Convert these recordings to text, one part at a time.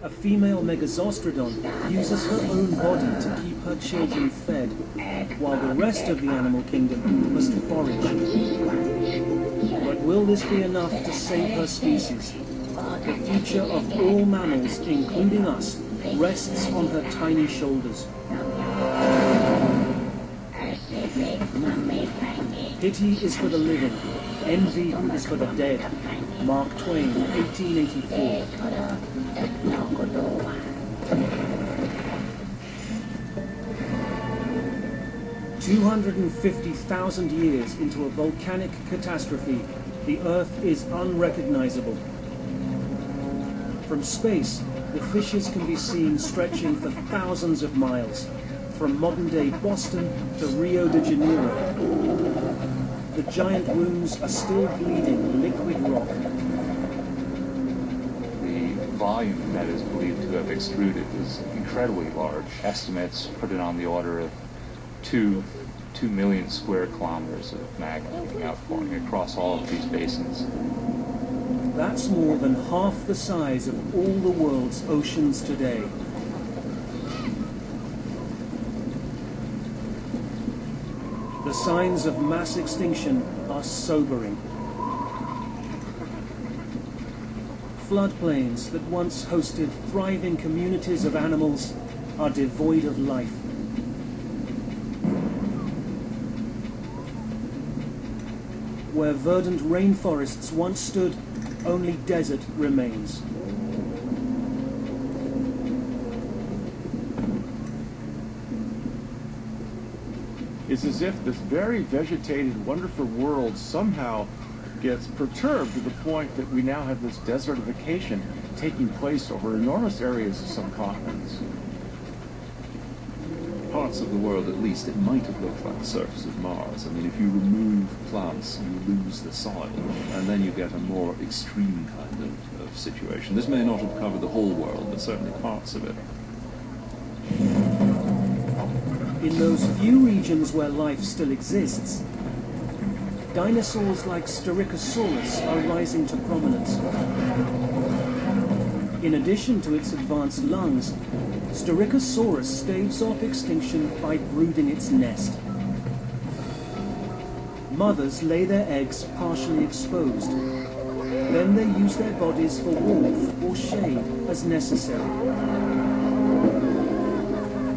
A female Megazostrodon uses her own body to keep her children fed, while the rest of the animal kingdom must forage. But will this be enough to save her species? The future of all mammals, including us, rests on her tiny shoulders. Pity is for the living, envy is for the dead. Mark Twain, 1884. 250,000 years into a volcanic catastrophe, the Earth is unrecognizable. From space, the fissures can be seen stretching for thousands of miles, from modern-day Boston to Rio de Janeiro. The giant wounds are still bleeding liquid rock. The volume that is believed to have extruded is incredibly large. Estimates put it on the order of 2 million square kilometers of magma being outpouring across all of these basins. That's more than half the size of all the world's oceans today. The signs of mass extinction are sobering. Floodplains that once hosted thriving communities of animals are devoid of life. Where verdant rainforests once stood, only desert remains. It's as if this very vegetated, wonderful world somehow gets perturbed to the point that we now have this desertification taking place over enormous areas of some continents. Parts of the world, at least, it might have looked like the surface of Mars. I mean, if you remove plants, you lose the soil, and then you get a more extreme kind of situation. This may not have covered the whole world, but certainly parts of it. In those few regions where life still exists, dinosaurs like Styracosaurus are rising to prominence. In addition to its advanced lungs, Styracosaurus staves off extinction by brooding its nest. Mothers lay their eggs partially exposed. Then they use their bodies for warmth or shade as necessary.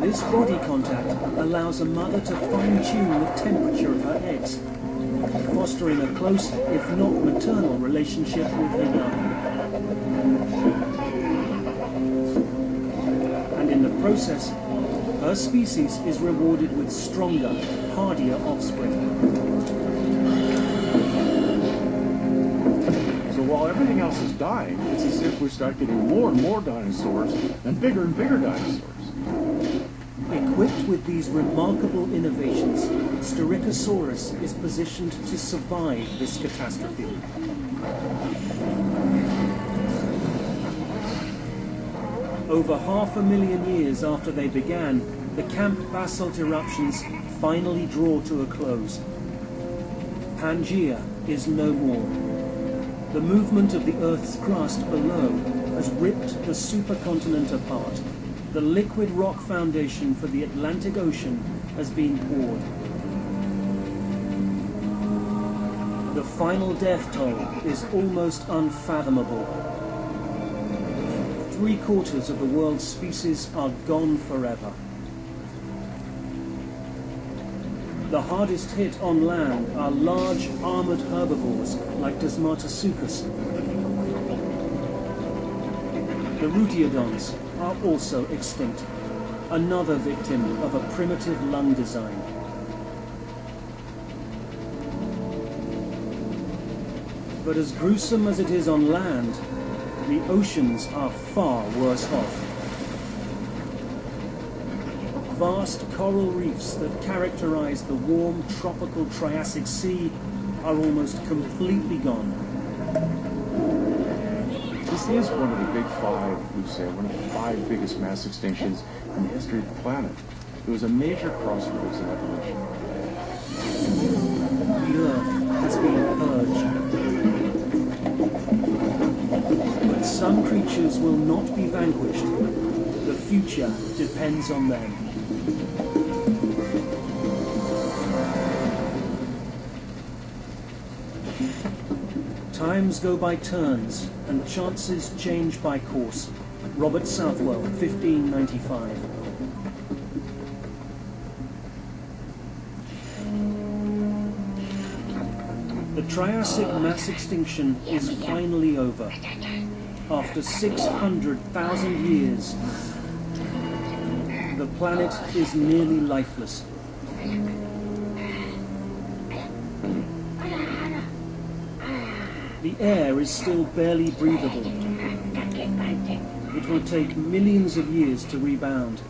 This body contact allows a mother to fine-tune the temperature of her eggs, fostering a close, if not maternal, relationship with her young. And in the process, her species is rewarded with stronger, hardier offspring. So while everything else is dying, it's as if we start getting more and more dinosaurs and bigger dinosaurs. Equipped with these remarkable innovations, Styracosaurus is positioned to survive this catastrophe. Over 500,000 years after they began, the camp basalt eruptions finally draw to a close. Pangaea is no more. The movement of the Earth's crust below has ripped the supercontinent apart. The liquid rock foundation for the Atlantic Ocean has been poured. The final death toll is almost unfathomable. 3/4 of the world's species are gone forever. The hardest hit on land are large armored herbivores like Desmartosuchus. The Rutiodons are also extinct, another victim of a primitive lung design. But as gruesome as it is on land, the oceans are far worse off. Vast coral reefs that characterize the warm tropical Triassic Sea are almost completely gone. This is one of the big five, we say, one of the 5 biggest mass extinctions in the history of the planet. It was a major crossroads in evolution. The Earth has been purged. But some creatures will not be vanquished. The future depends on them. Times go by turns, and chances change by course. Robert Southwell, 1595. The Triassic mass extinction is finally over. After 600,000 years, the planet is nearly lifeless. The air is still barely breathable. It will take millions of years to rebound.